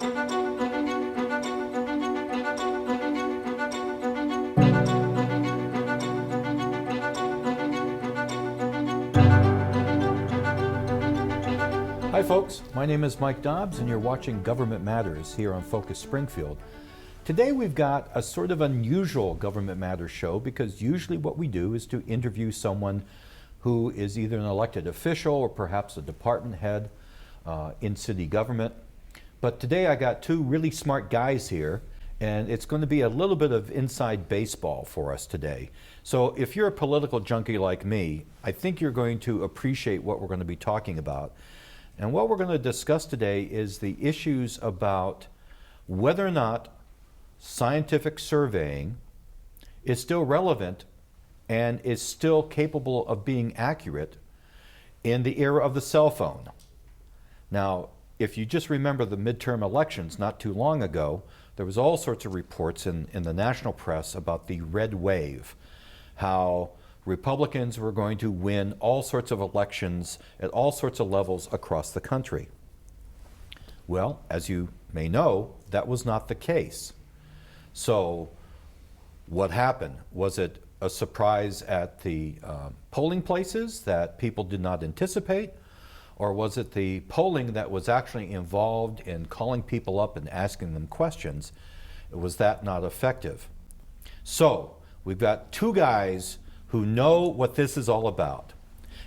Hi folks, my name is Mike Dobbs and you're watching Government Matters here on Focus Springfield. Today we've got a sort of unusual Government Matters show because usually what we do is to interview someone who is either an elected official or perhaps a department head in city government. But today I got two really smart guys here and it's going to be a little bit of inside baseball for us today. So if you're a political junkie like me, I think you're going to appreciate what we're going to be talking about. And what we're going to discuss today is the issues about whether or not scientific surveying is still relevant and is still capable of being accurate in the era of the cell phone. Now, if you just remember the midterm elections not too long ago, there was all sorts of reports in the national press about the red wave, how Republicans were going to win all sorts of elections at all sorts of levels across the country. Well, as you may know, that was not the case. So what happened? Was it a surprise at the polling places that people did not anticipate? Or was it the polling that was actually involved in calling people up and asking them questions? Was that not effective? So we've got two guys who know what this is all about.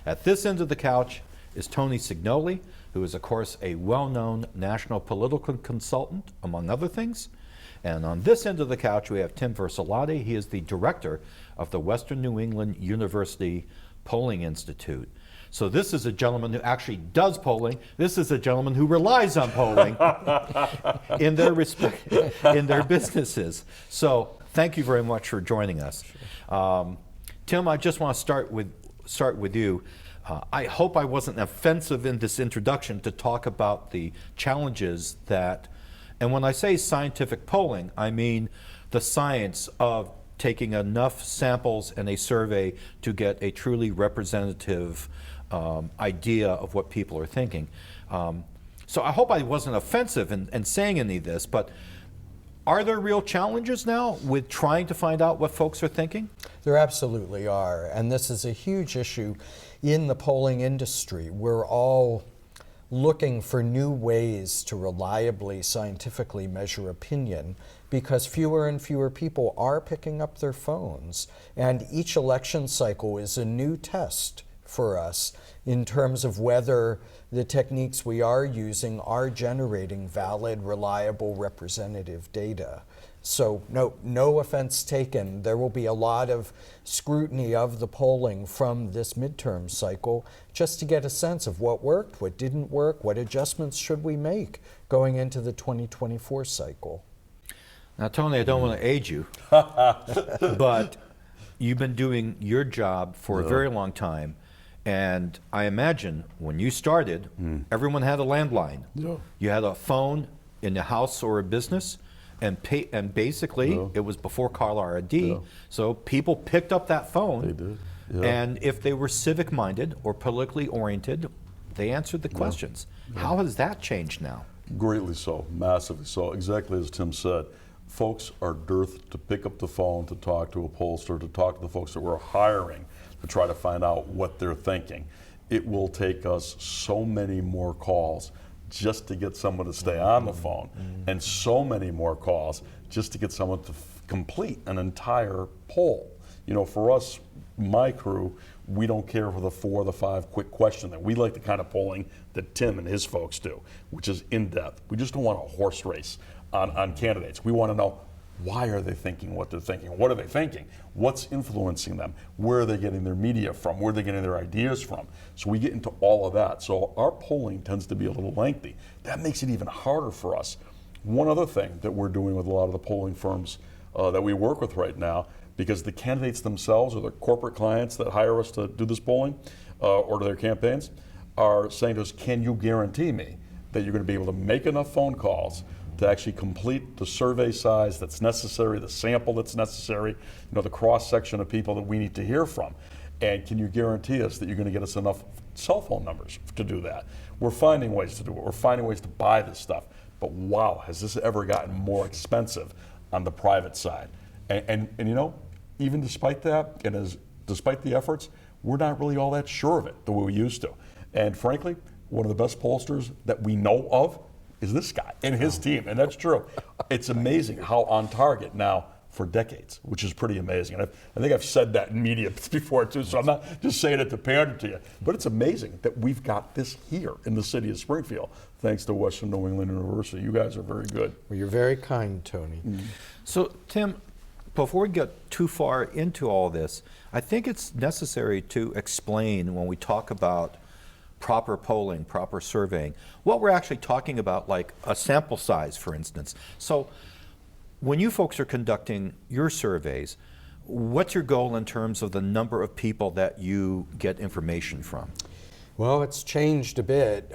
At this end of the couch is Tony Cignoli, who is of course a well-known national political consultant, among other things. And on this end of the couch we have Tim Vercellotti. He is the director of the Western New England University Polling Institute. So this is a gentleman who actually does polling. This is a gentleman who relies on polling in their businesses. So thank you very much for joining us. Tim, I just want to start with you. I hope I wasn't offensive in this introduction to talk about the challenges that, and when I say scientific polling, I mean the science of taking enough samples in a survey to get a truly representative idea of what people are thinking. So I hope I wasn't offensive in saying any of this, but are there real challenges now with trying to find out what folks are thinking? There absolutely are, and this is a huge issue in the polling industry. We're all looking for new ways to reliably, scientifically measure opinion because fewer and fewer people are picking up their phones, and each election cycle is a new test for us in terms of whether the techniques we are using are generating valid, reliable, representative data. So no offense taken. There will be a lot of scrutiny of the polling from this midterm cycle just to get a sense of what worked, what didn't work, what adjustments should we make going into the 2024 cycle. Now, Tony, I don't want to age you, but you've been doing your job for a very long time. And I imagine when you started, everyone had a landline. Yeah. You had a phone in the house or a business, and basically it was before caller ID. So people picked up that phone. They did. Yeah. And if they were civic minded or politically oriented, they answered the questions. How has that changed now? Greatly so, massively so. Exactly as Tim said, folks are dearth to pick up the phone, to talk to a pollster, to talk to the folks that we're hiring to try to find out what they're thinking. It will take us so many more calls just to get someone to stay on the phone, and so many more calls just to get someone to complete an entire poll. You know, for us, my crew, we don't care for the 4 or the 5 quick question. That we like the kind of polling that Tim and his folks do, which is in-depth. We just don't want a horse race on candidates. We want to know, why are they thinking what they're thinking? What are they thinking? What's influencing them? Where are they getting their media from? Where are they getting their ideas from? So we get into all of that. So our polling tends to be a little lengthy. That makes it even harder for us. One other thing that we're doing with a lot of the polling firms that we work with right now, because the candidates themselves or the corporate clients that hire us to do this polling or to their campaigns are saying to us, can you guarantee me that you're going to be able to make enough phone calls to actually complete the survey size that's necessary, the sample that's necessary, the cross-section of people that we need to hear from? And can you guarantee us that you're going to get us enough cell phone numbers to do that? We're finding ways to do it. We're finding ways to buy this stuff. but wow, has this ever gotten more expensive on the private side? And you know, even despite that, and despite the efforts, we're not really all that sure of it the way we used to. And frankly, one of the best pollsters that we know of is this guy and his team, and that's true. It's amazing how on target now for decades, which is pretty amazing. And I think I've said that in media before too, so I'm not just saying it to pander to you. But it's amazing that we've got this here in the city of Springfield, thanks to Western New England University. You guys are very good. Well, you're very kind, Tony. So, Tim, before we get too far into all this, I think it's necessary to explain when we talk about proper polling, proper surveying, what we're actually talking about, like a sample size, for instance. So when you folks are conducting your surveys, what's your goal in terms of the number of people that you get information from? Well, it's changed a bit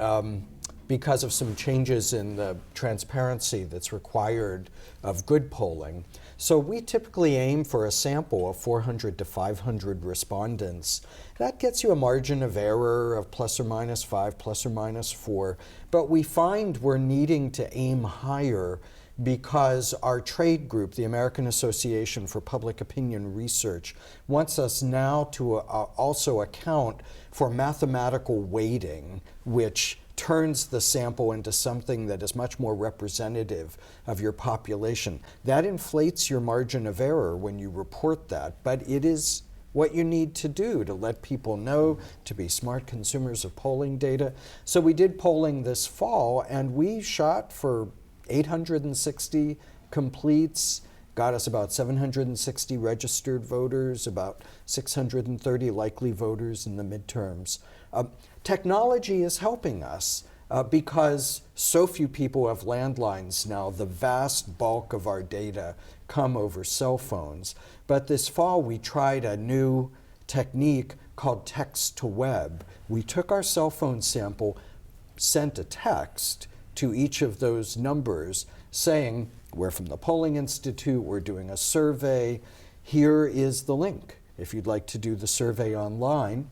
because of some changes in the transparency that's required of good polling. So we typically aim for a sample of 400 to 500 respondents. That gets you a margin of error of plus or minus 5, plus or minus 4. But we find we're needing to aim higher because our trade group, the American Association for Public Opinion Research, wants us now to also account for mathematical weighting, which turns the sample into something that is much more representative of your population. That inflates your margin of error when you report that, but it is what you need to do to let people know, to be smart consumers of polling data. So we did polling this fall, and we shot for 860 completes, got us about 760 registered voters, about 630 likely voters in the midterms. Technology is helping us because so few people have landlines now. The vast bulk of our data come over cell phones. But this fall we tried a new technique called text to web. We took our cell phone sample, sent a text to each of those numbers saying, we're from the Polling Institute, we're doing a survey, here is the link if you'd like to do the survey online.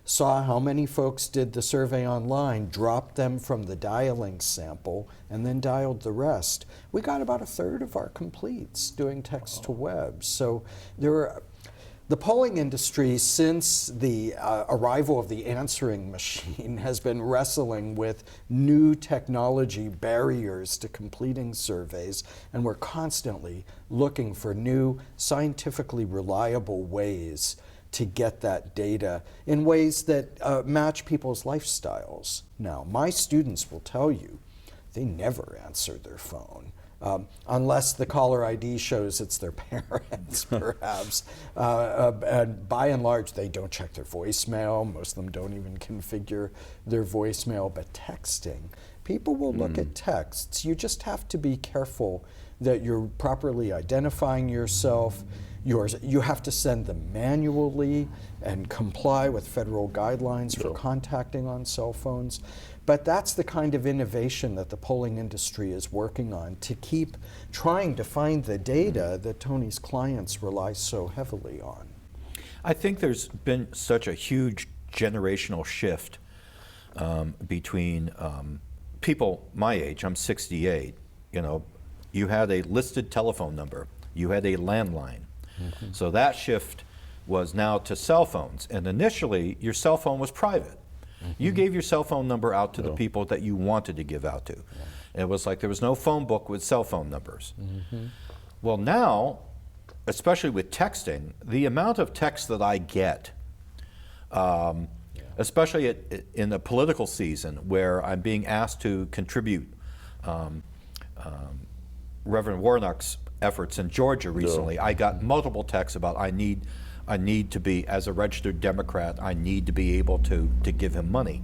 Saw how many folks did the survey online, dropped them from the dialing sample, and then dialed the rest. We got about a third of our completes doing text to web. So the polling industry, since the arrival of the answering machine, has been wrestling with new technology barriers to completing surveys, and we're constantly looking for new, scientifically reliable ways to get that data in ways that match people's lifestyles. Now, my students will tell you they never answer their phone. Unless the caller ID shows it's their parents, perhaps. And by and large, they don't check their voicemail. Most of them don't even configure their voicemail. But texting, people will look at texts. You just have to be careful that you're properly identifying yourself. You have to send them manually and comply with federal guidelines for contacting on cell phones. But that's the kind of innovation that the polling industry is working on to keep trying to find the data that Tony's clients rely so heavily on. I think there's been such a huge generational shift between people my age. I'm 68. You know, you had a listed telephone number. You had a landline. Mm-hmm. So that shift was now to cell phones. And initially, your cell phone was private. Mm-hmm. You gave your cell phone number out to the people that you wanted to give out to. Yeah. It was like there was no phone book with cell phone numbers. Mm-hmm. Well, now, especially with texting, the amount of text that I get, especially in the political season where I'm being asked to contribute Reverend Warnock's efforts in Georgia recently, I got multiple texts about I need to be, as a registered Democrat, I need to be able to give him money.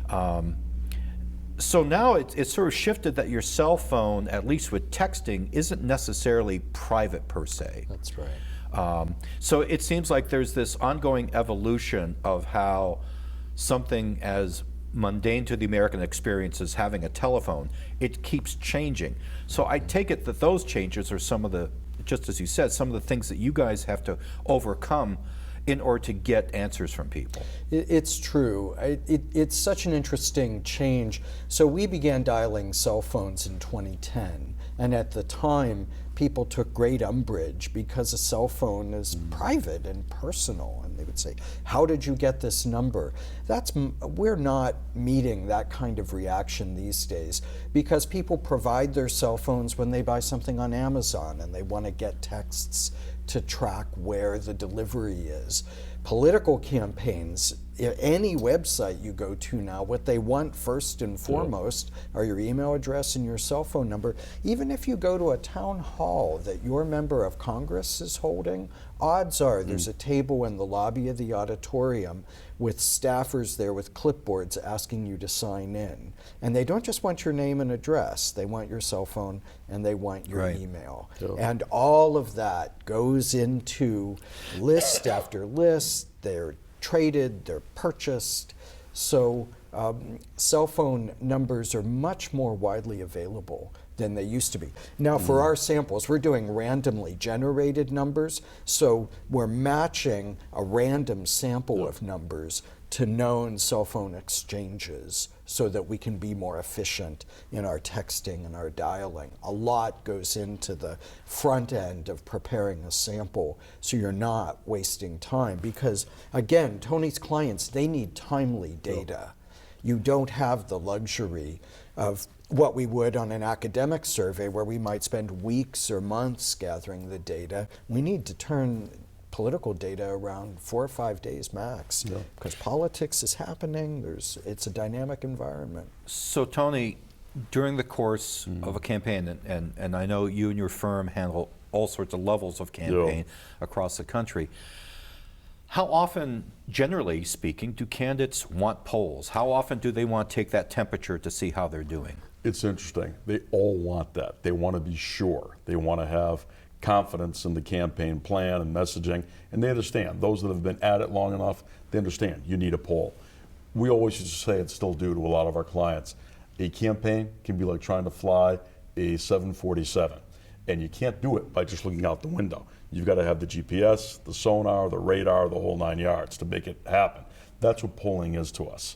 So now it's sort of shifted that your cell phone, at least with texting, isn't necessarily private per se. That's right. So it seems like there's this ongoing evolution of how something as mundane to the American experience as having a telephone, it keeps changing. So I take it that those changes are some of the, just as you said, some of the things that you guys have to overcome in order to get answers from people. It's true. It's such an interesting change. So we began dialing cell phones in 2010, and at the time, people took great umbrage because a cell phone is private and personal, and they would say, "How did you get this number?" We're not meeting that kind of reaction these days because people provide their cell phones when they buy something on Amazon, and they want to get texts to track where the delivery is. Political campaigns, any website you go to now, what they want first and foremost are your email address and your cell phone number. Even if you go to a town hall that your member of Congress is holding, odds are there's a table in the lobby of the auditorium with staffers there with clipboards asking you to sign in. And they don't just want your name and address, they want your cell phone and they want your email. And all of that goes into list after list. They're traded, they're purchased. So cell phone numbers are much more widely available than they used to be. Now for our samples, we're doing randomly generated numbers, so we're matching a random sample of numbers to known cell phone exchanges so that we can be more efficient in our texting and our dialing. A lot goes into the front end of preparing a sample so you're not wasting time because, again, Tony's clients, they need timely data. You don't have the luxury of what we would on an academic survey where we might spend weeks or months gathering the data. We need to turn political data around 4 or 5 days max because politics is happening. It's a dynamic environment. So Tony, during the course of a campaign, and I know you and your firm handle all sorts of levels of campaign across the country, how often, generally speaking, do candidates want polls? How often do they want to take that temperature to see how they're doing? It's interesting. They all want that. They want to be sure. They want to have confidence in the campaign plan and messaging, and they understand. Those that have been at it long enough, they understand you need a poll. We always used to say, and still do to a lot of our clients, a campaign can be like trying to fly a 747, and you can't do it by just looking out the window. You've got to have the GPS, the sonar, the radar, the whole 9 yards to make it happen. That's what polling is to us.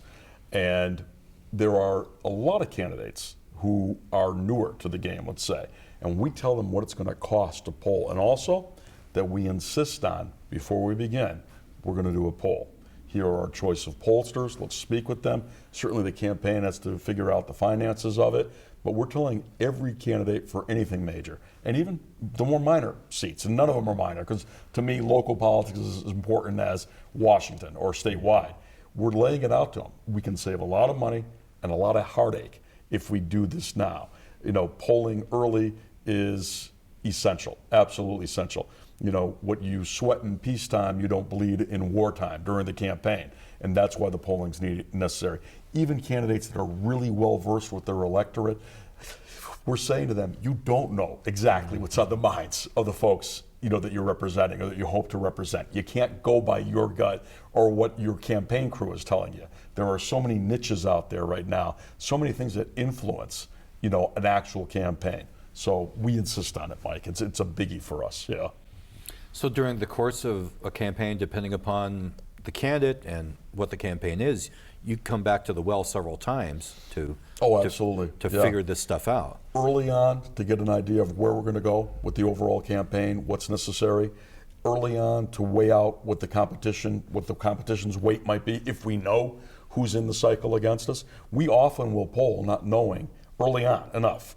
And there are a lot of candidates who are newer to the game, let's say, and we tell them what it's going to cost to poll, and also that we insist on, before we begin, we're going to do a poll. Here are our choice of pollsters. Let's speak with them. Certainly the campaign has to figure out the finances of it, but we're telling every candidate for anything major, and even the more minor seats, and none of them are minor, because to me, local politics is as important as Washington or statewide. We're laying it out to them. We can save a lot of money and a lot of heartache if we do this now. You know, polling early is essential, absolutely essential. You know, what you sweat in peacetime, you don't bleed in wartime during the campaign. And that's why the polling's necessary. Even candidates that are really well versed with their electorate, we're saying to them, you don't know exactly what's on the minds of the folks, you know, that you're representing or that you hope to represent. You can't go by your gut or what your campaign crew is telling you. There are so many niches out there right now, so many things that influence, you know, an actual campaign. So we insist on it, Mike. It's a biggie for us, So during the course of a campaign, depending upon the candidate and what the campaign is, you come back to the well several times to figure this stuff out. Early on, to get an idea of where we're going to go with the overall campaign, what's necessary. Early on, to weigh out what the competition's weight might be, if we know who's in the cycle against us. We often will poll not knowing early enough,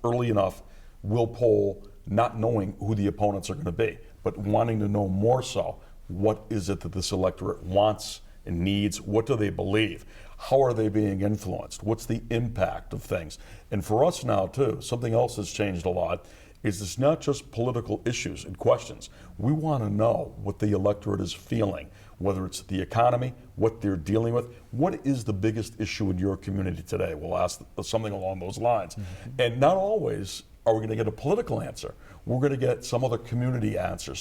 we'll poll not knowing who the opponents are going to be, but wanting to know more so, what is it that this electorate wants and needs? What do they believe? How are they being influenced? What's the impact of things? And for us now too, something else that's changed a lot is it's not just political issues and questions. We want to know what the electorate is feeling, whether it's the economy, what they're dealing with. What is the biggest issue in your community today? We'll ask something along those lines. And not always are we going to get a political answer. We're going to get some other community answer,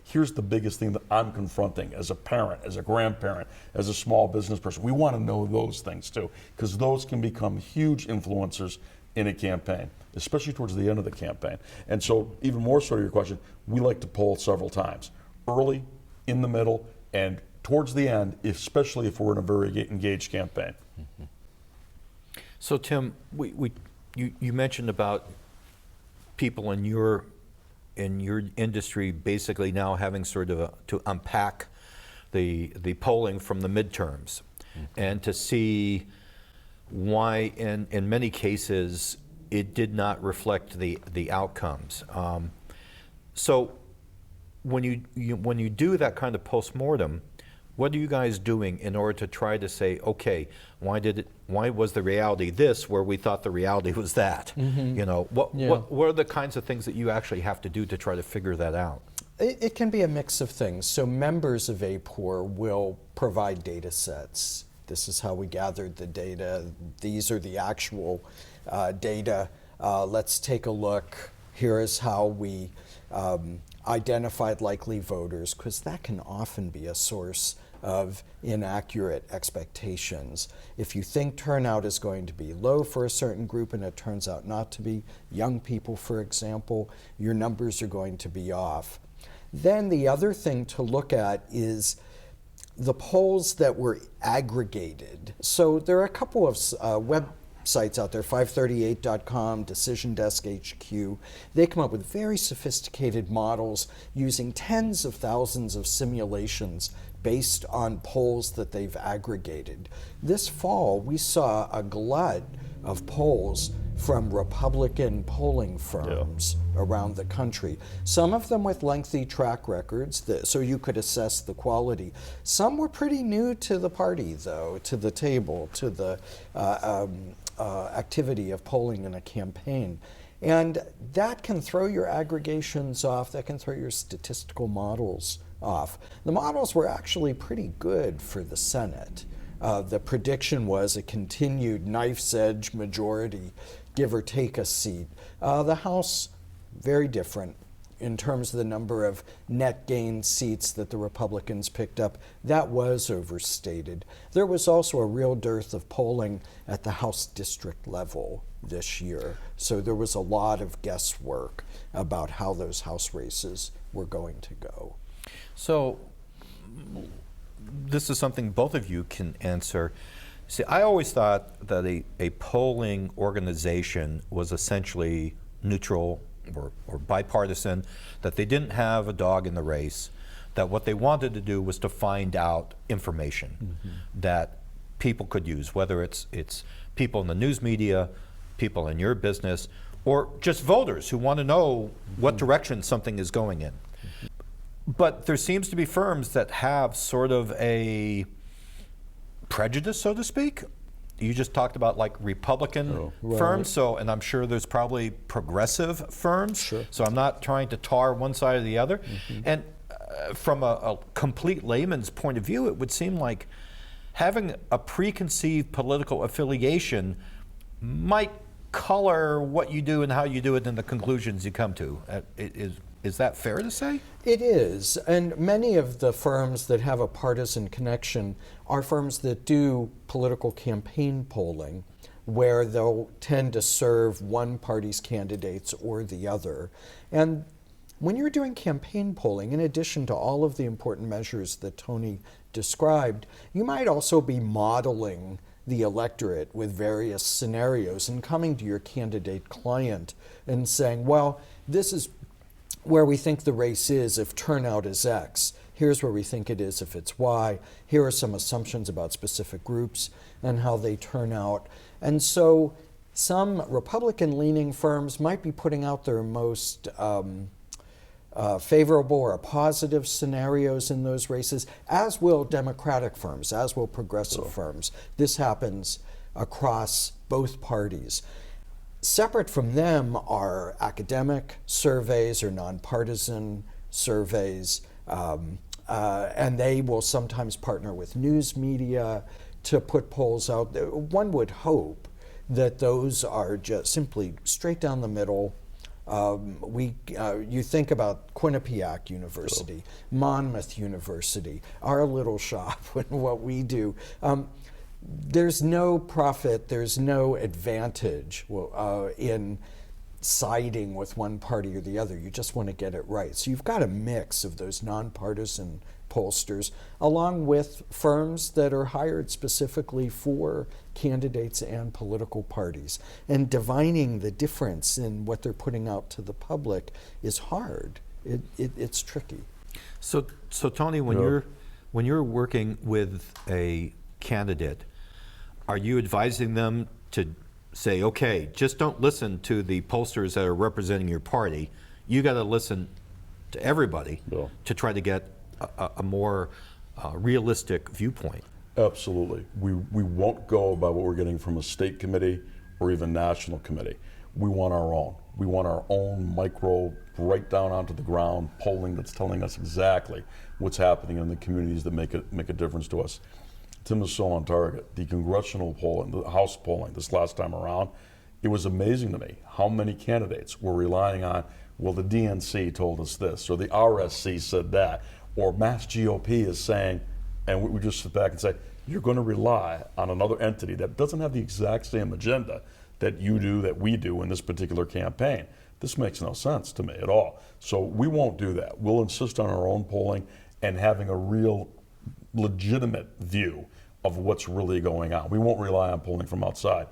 here's the biggest thing that I'm confronting as a parent, as a grandparent, as a small business person. We want to know those things too, because those can become huge influencers in a campaign, especially towards the end of the campaign. And so even more so to your question, we like to poll several times, early, in the middle, and towards the end, especially if we're in a very engaged campaign. So Tim, you mentioned about people in your industry basically now having sort of to unpack the polling from the midterms, and to see why in many cases it did not reflect the outcomes. So when you do that kind of postmortem, what are you guys doing in order to try to say, okay, why was the reality this where we thought the reality was that? You know, what are the kinds of things that you actually have to do to try to figure that out? It can be a mix of things. So members of APOR will provide data sets. This is how we gathered the data. These are the actual data. Let's take a look. Here is how we identified likely voters, because that can often be a source of inaccurate expectations. If you think turnout is going to be low for a certain group and it turns out not to be, young people, for example, your numbers are going to be off. Then the other thing to look at is the polls that were aggregated. So there are a couple of websites out there, 538.com, Decision Desk HQ. They come up with very sophisticated models using tens of thousands of simulations based on polls that they've aggregated. This fall, we saw a glut of polls from Republican polling firms around the country. Some of them with lengthy track records, so you could assess the quality. Some were pretty new to the party, though, to the table, to the activity of polling in a campaign. And that can throw your aggregations off, that can throw your statistical models off. The models were actually pretty good for the Senate. The prediction was a continued knife's edge majority, give or take a seat. The House, very different in terms of the number of net gain seats that the Republicans picked up. That was overstated. There was also a real dearth of polling at the House district level this year. So there was a lot of guesswork about how those House races were going to go. So this is something both of you can answer. See, I always thought that a polling organization was essentially neutral or bipartisan, that they didn't have a dog in the race, that what they wanted to do was to find out information that people could use, whether it's people in the news media, people in your business, or just voters who want to know what direction something is going in. But there seems to be firms that have sort of a prejudice, so to speak. You just talked about like Republican firms, so, and I'm sure there's probably progressive firms. Sure. So I'm not trying to tar one side or the other. And from a complete layman's point of view, it would seem like having a preconceived political affiliation might color what you do and how you do it and the conclusions you come to. Is that fair to say? It is, and many of the firms that have a partisan connection are firms that do political campaign polling, where they'll tend to serve one party's candidates or the other. And when you're doing campaign polling, in addition to all of the important measures that Tony described, you might also be modeling the electorate with various scenarios and coming to your candidate client and saying, well, this is where we think the race is if turnout is X. Here's where we think it is if it's Y. Here are some assumptions about specific groups and how they turn out. And so some Republican-leaning firms might be putting out their most favorable or positive scenarios in those races, as will Democratic firms, as will progressive firms. This happens across both parties. Separate from them are academic surveys or nonpartisan surveys, and they will sometimes partner with news media to put polls out. One would hope that those are just simply straight down the middle. You think about Quinnipiac University, Monmouth University, our little shop, and what we do. There's no profit, there's no advantage in siding with one party or the other. You just want to get it right. So you've got a mix of those nonpartisan pollsters, along with firms that are hired specifically for candidates and political parties. And divining the difference in what they're putting out to the public is hard. It's tricky. So Tony, when you're working with a candidate, are you advising them to say, okay, just don't listen to the pollsters that are representing your party. You got to listen to everybody to try to get a more realistic viewpoint? Absolutely. We won't go by what we're getting from a state committee or even national committee. We want our own. We want our own micro, right down onto the ground polling that's telling us exactly what's happening in the communities that make a difference to us. Tim is so on target. The congressional polling, the House polling this last time around, it was amazing to me how many candidates were relying on, well, the DNC told us this, or the RSC said that, or Mass GOP is saying, and we just sit back and say, you're going to rely on another entity that doesn't have the exact same agenda that you do, that we do in this particular campaign. This makes no sense to me at all. So we won't do that. We'll insist on our own polling and having a real legitimate view of what's really going on. We won't rely on polling from outside.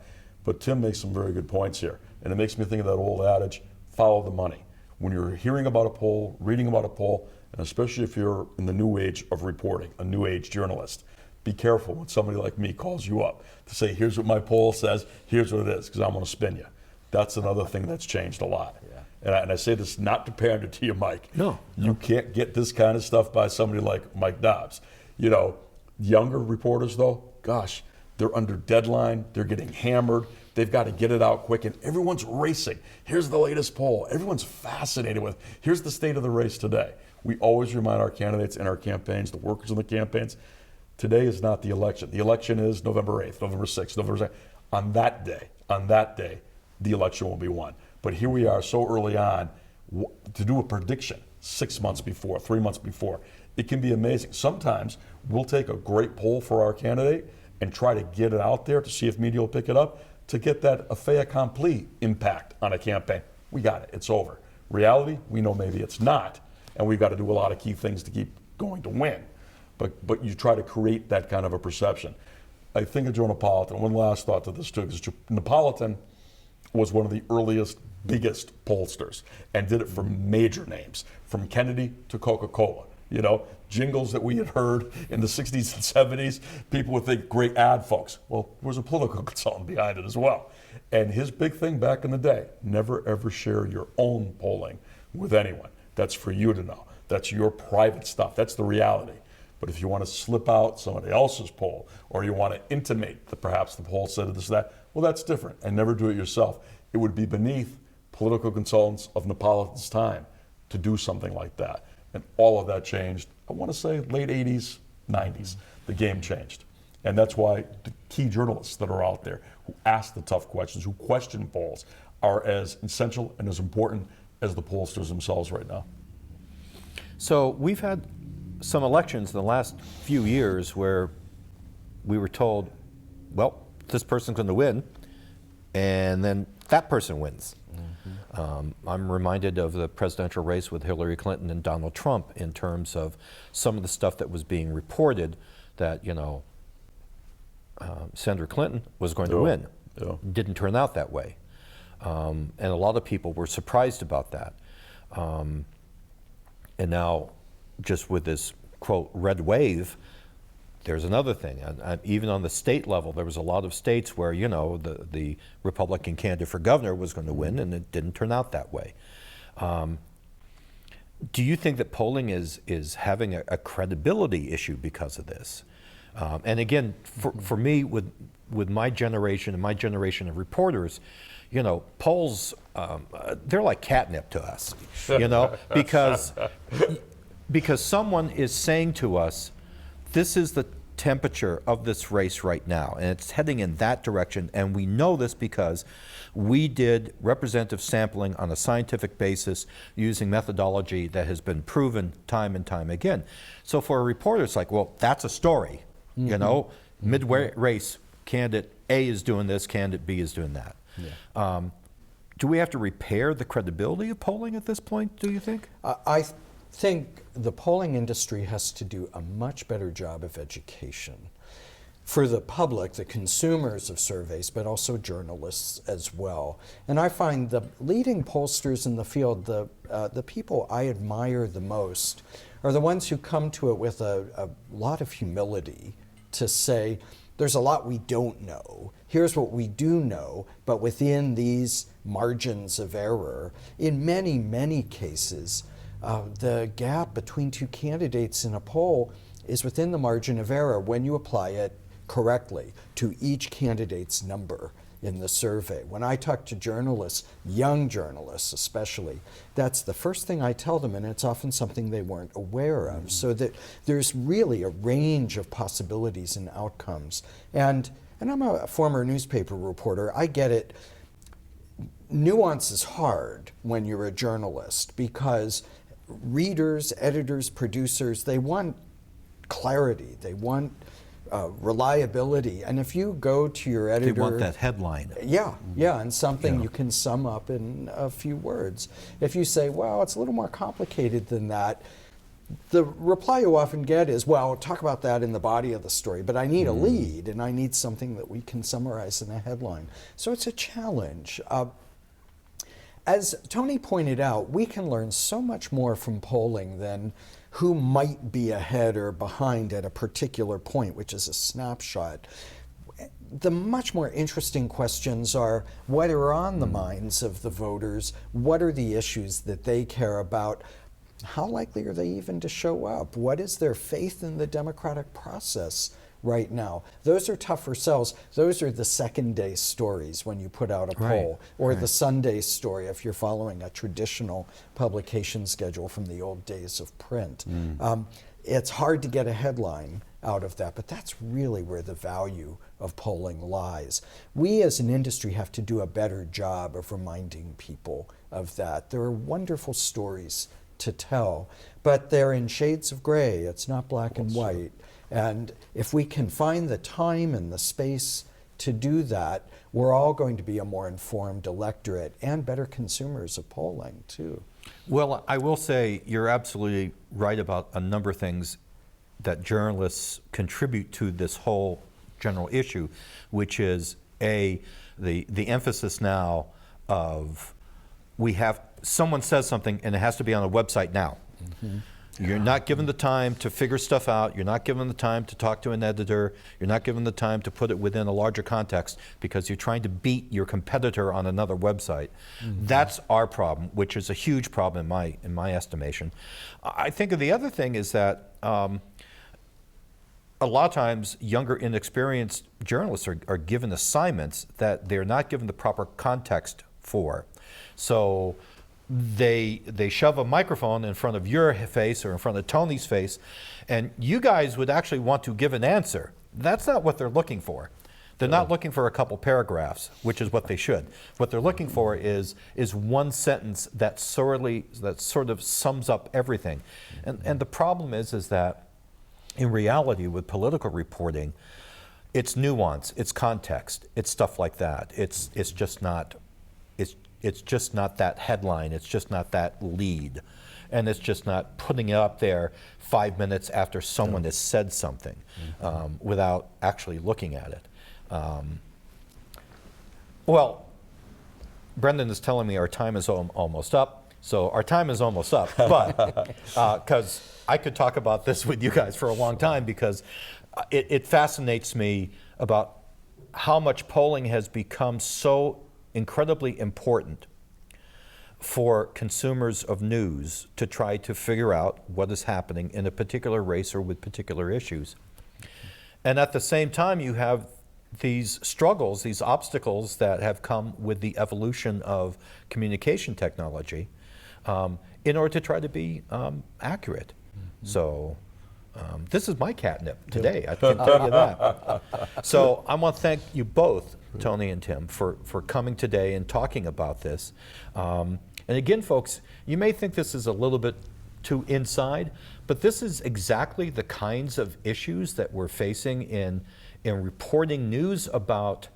But Tim makes some very good points here. And it makes me think of that old adage, follow the money. When you're hearing about a poll, reading about a poll, and especially if you're in the new age of reporting, a new age journalist, be careful when somebody like me calls you up to say, here's what my poll says, here's what it is, because I'm going to spin you. That's another thing that's changed a lot. Yeah. And I say this not to pander to you, Mike. No. You can't get this kind of stuff by somebody like Mike Dobbs. You know, younger reporters, though, gosh, they're under deadline, they're getting hammered, they've got to get it out quick, and everyone's racing. Here's the latest poll. Everyone's fascinated with, here's the state of the race today. We always remind our candidates in our campaigns, the workers in the campaigns, today is not the election. The election is November 8th, November 6th, November 2nd. On that day, the election will be won. But here we are so early on to do a prediction 6 months before, 3 months before. It can be amazing. Sometimes we'll take a great poll for our candidate and try to get it out there to see if media will pick it up to get that a fait accompli impact on a campaign. We got it. It's over. Reality, we know maybe it's not. And we've got to do a lot of key things to keep going to win. But you try to create that kind of a perception. I think of Joe Napolitan. One last thought to this too, because Napolitan was one of the earliest, biggest pollsters and did it for major names, from Kennedy to Coca-Cola. You know, jingles that we had heard in the 60s and 70s, people would think, great ad, folks. Well, there was a political consultant behind it as well. And his big thing back in the day, never ever share your own polling with anyone. That's for you to know. That's your private stuff. That's the reality. But if you want to slip out somebody else's poll, or you want to intimate that perhaps the poll said this or that, well, that's different. And never do it yourself. It would be beneath political consultants of Napolitan's time to do something like that. And all of that changed, I want to say late 80s, 90s. The game changed. And that's why the key journalists that are out there who ask the tough questions, who question polls, are as essential and as important as the pollsters themselves right now. So we've had some elections in the last few years where we were told, well, this person's going to win, and then that person wins. I'm reminded of the presidential race with Hillary Clinton and Donald Trump in terms of some of the stuff that was being reported that, you know, Senator Clinton was going to win. Didn't turn out that way. And a lot of people were surprised about that. And now, just with this, quote, red wave, there's another thing. Even on the state level, there was a lot of states where, you know, the Republican candidate for governor was going to win, and it didn't turn out that way. Do you think that polling is having a credibility issue because of this? And again, for me, with my generation and my generation of reporters, you know, polls, they're like catnip to us, you know, because someone is saying to us, this is the temperature of this race right now, and it's heading in that direction, and we know this because we did representative sampling on a scientific basis using methodology that has been proven time and time again. So for a reporter, it's like, well, that's a story, you know, midway race, candidate A is doing this, candidate B is doing that. do we have to repair the credibility of polling at this point, do you think? I think the polling industry has to do a much better job of education for the public, the consumers of surveys, but also journalists as well. And I find the leading pollsters in the field, the people I admire the most, are the ones who come to it with a lot of humility to say, there's a lot we don't know. Here's what we do know, but within these margins of error, in many, many cases, the gap between two candidates in a poll is within the margin of error when you apply it correctly to each candidate's number in the survey. When I talk to journalists, young journalists especially, that's the first thing I tell them, and it's often something they weren't aware of. So that there's really a range of possibilities and outcomes. And I'm a former newspaper reporter. I get it. Nuance is hard when you're a journalist because readers, editors, producers, they want clarity. They want reliability. And if you go to your editor... They want that headline. Yeah, and something you can sum up in a few words. If you say, well, it's a little more complicated than that, the reply you often get is, well, talk about that in the body of the story, but I need a lead, and I need something that we can summarize in a headline. So it's a challenge. As Tony pointed out, we can learn so much more from polling than who might be ahead or behind at a particular point, which is a snapshot. The much more interesting questions are what are on the minds of the voters, what are the issues that they care about, how likely are they even to show up, what is their faith in the democratic process right now. Those are tougher sells. Those are the second day stories when you put out a poll, or the Sunday story if you're following a traditional publication schedule from the old days of print. It's hard to get a headline out of that, but that's really where the value of polling lies. We as an industry have to do a better job of reminding people of that. There are wonderful stories to tell, but they're in shades of gray. It's not black and white. And if we can find the time and the space to do that, we're all going to be a more informed electorate and better consumers of polling, too. Well, I will say you're absolutely right about a number of things that journalists contribute to this whole general issue, which is, A, the emphasis now of someone says something and it has to be on a website now. You're not given the time to figure stuff out. You're not given the time to talk to an editor. You're not given the time to put it within a larger context because you're trying to beat your competitor on another website. That's our problem, which is a huge problem in my estimation. I think the other thing is that a lot of times younger, inexperienced journalists are given assignments that they're not given the proper context for. So they shove a microphone in front of your face or in front of Tony's face, and you guys would actually want to give an answer. That's not what they're looking for. They're not looking for a couple paragraphs, which is what they should. What they're looking for is one sentence that sort of sums up everything. And the problem is that in reality with political reporting, it's nuance, it's context, it's stuff like that. It's just not that headline, it's just not that lead, and it's just not putting it up there 5 minutes after someone has said something without actually looking at it. Well, Brendan is telling me our time is almost up, so our time is almost up, but because I could talk about this with you guys for a long time because it fascinates me about how much polling has become so incredibly important for consumers of news to try to figure out what is happening in a particular race or with particular issues. And at the same time, you have these struggles, these obstacles that have come with the evolution of communication technology in order to try to be accurate. So this is my catnip today, I can tell you that. So I want to thank you both, Tony and Tim, for coming today and talking about this. And again, folks, you may think this is a little bit too inside, but this is exactly the kinds of issues that we're facing in reporting news about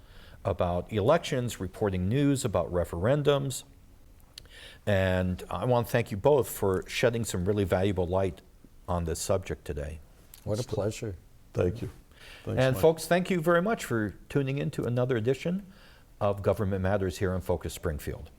about elections, reporting news about referendums. And I want to thank you both for shedding some really valuable light on this subject today. What a pleasure. Thank you. Thanks, And Mike. folks, thank you very much for tuning in to another edition of Government Matters here on Focus Springfield.